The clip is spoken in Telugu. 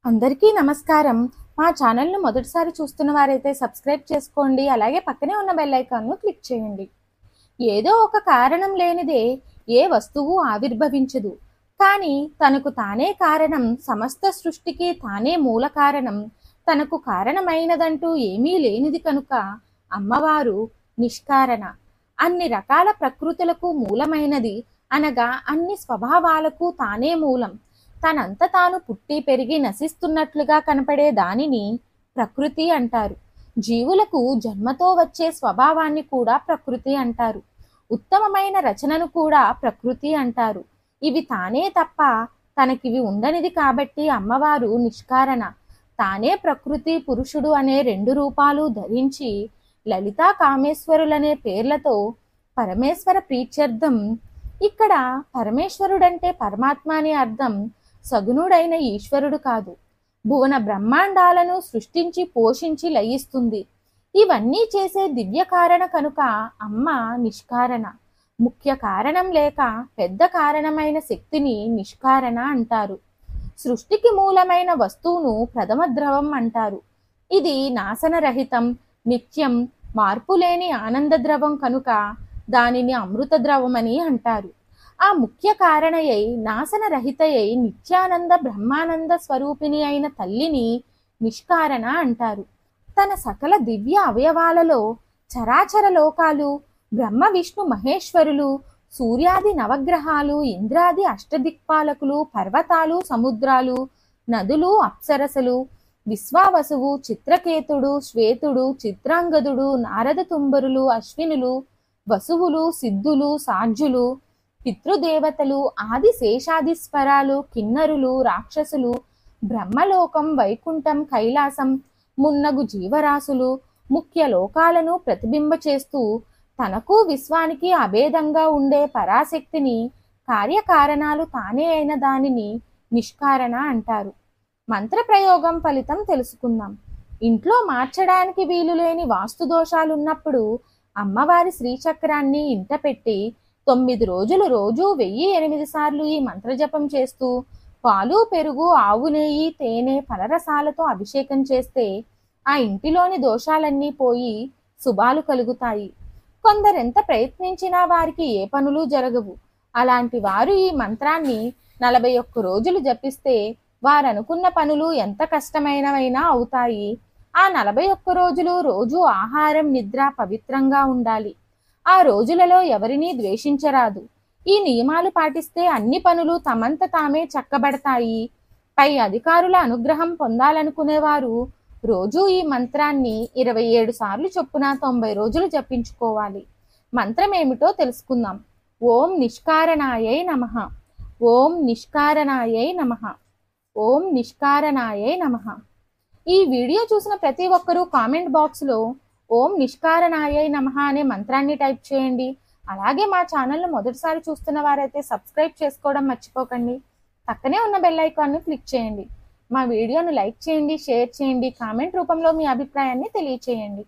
అందరికీ నమస్కారం. మా ఛానల్‌ను మొదటిసారి చూస్తున్న వారైతే సబ్స్క్రైబ్ చేసుకోండి. అలాగే పక్కనే ఉన్న బెల్ ఐకాన్‌ను క్లిక్ చేయండి. ఏదో ఒక కారణం లేనిదే ఏ వస్తువు ఆవిర్భవించదు. కానీ తనకు తానే కారణం, సమస్త సృష్టికి తానే మూల కారణం, తనకు కారణమైనదంటూ ఏమీ లేనిది కనుక అమ్మవారు నిష్కారణ. అన్ని రకాల ప్రకృతులకు మూలమైనది అనగా అన్ని స్వభావాలకు తానే మూలం. తనంత తాను పుట్టి పెరిగి నశిస్తున్నట్లుగా కనపడే దానిని ప్రకృతి అంటారు. జీవులకు జన్మతో వచ్చే స్వభావాన్ని కూడా ప్రకృతి అంటారు. ఉత్తమమైన రచనను కూడా ప్రకృతి అంటారు. ఇవి తానే తప్ప తనకివి ఉండనిది కాబట్టి అమ్మవారు నిష్కారణ. తానే ప్రకృతి పురుషుడు అనే రెండు రూపాలు ధరించి లలితా కామేశ్వరులనే పేర్లతో పరమేశ్వర ప్రీత్యర్థం. ఇక్కడ పరమేశ్వరుడంటే పరమాత్మ అనే అర్థం, సగుణుడైన ఈశ్వరుడు కాదు. భువన బ్రహ్మాండాలను సృష్టించి పోషించి లయిస్తుంది. ఇవన్నీ చేసే దివ్య కారణ కనుక అమ్మ నిష్కారణ. ముఖ్య కారణం లేక పెద్ద కారణమైన శక్తిని నిష్కారణ అంటారు. సృష్టికి మూలమైన వస్తువును ప్రథమ ద్రవం అంటారు. ఇది నాశనరహితం, నిత్యం, మార్పులేని ఆనంద ద్రవం కనుక దానిని అమృత ద్రవమని అంటారు. ఆ ముఖ్య కారణయై నాశనరహితయై నిత్యానంద బ్రహ్మానంద స్వరూపిణి అయిన తల్లిని నిష్కారణ అంటారు. తన సకల దివ్య అవయవాలలో చరాచర లోకాలు, బ్రహ్మ విష్ణు మహేశ్వరులు, సూర్యాది నవగ్రహాలు, ఇంద్రాది అష్టదిక్పాలకులు, పర్వతాలు, సముద్రాలు, నదులు, అప్సరసలు, విశ్వావసువు, చిత్రకేతుడు, శ్వేతుడు, చిత్రాంగదుడు, నారద తుంబరులు, అశ్వినులు, వసువులు, సిద్ధులు, సాధ్యులు, పితృదేవతలు, ఆది శేషాదిస్వరాలు, కిన్నరులు, రాక్షసులు, బ్రహ్మలోకం, వైకుంఠం, కైలాసం మున్నగు జీవరాశులు, ముఖ్య లోకాలను ప్రతిబింబ చేస్తూ తనకు విశ్వానికి అభేదంగా ఉండే పరాశక్తిని, కార్యకారణాలు తానే అయిన దానిని నిష్కారణ అంటారు. మంత్రప్రయోగం ఫలితం తెలుసుకుందాం. ఇంట్లో మార్చడానికి వీలులేని వాస్తు దోషాలున్నప్పుడు అమ్మవారి శ్రీచక్రాన్ని ఇంట పెట్టి 9 రోజులు రోజు 1008 సార్లు ఈ మంత్రజపం చేస్తూ పాలు, పెరుగు, ఆవు నెయ్యి, తేనె, ఫలరసాలతో అభిషేకం చేస్తే ఆ ఇంటిలోని దోషాలన్నీ పోయి శుభాలు కలుగుతాయి. కొందరెంత ప్రయత్నించినా వారికి ఏ పనులు జరగవు. అలాంటి వారు ఈ మంత్రాన్ని 41 రోజులు జపిస్తే వారనుకున్న పనులు ఎంత కష్టమైనవైనా అవుతాయి. ఆ 41 రోజులు రోజు ఆహారం, నిద్ర పవిత్రంగా ఉండాలి. ఆ రోజులలో ఎవరినీ ద్వేషించరాదు. ఈ నియమాలు పాటిస్తే అన్ని పనులు తమంత తామే చక్కబడతాయి. పై అధికారుల అనుగ్రహం పొందాలనుకునేవారు రోజు ఈ మంత్రాన్ని 27 సార్లు చొప్పున 90 రోజులు జపించుకోవాలి. మంత్రం ఏమిటో తెలుసుకుందాం. ఓం నిష్కారణాయై నమః. ఓం నిష్కారణాయై నమః. ఓం నిష్కారణాయై నమః. ఈ వీడియో చూసిన ప్రతి ఒక్కరూ కామెంట్ బాక్స్లో ఓం నిష్కారణాయై నమః అనే మంత్రాన్ని టైప్ చేయండి. అలాగే మా ఛానల్ను మొదటిసారి చూస్తున్న వారైతే సబ్స్క్రైబ్ చేసుకోవడం మర్చిపోకండి. పక్కనే ఉన్న బెల్ ఐకాన్ను క్లిక్ చేయండి. మా వీడియోను లైక్ చేయండి, షేర్ చేయండి, కామెంట్ రూపంలో మీ అభిప్రాయాన్ని తెలియచేయండి.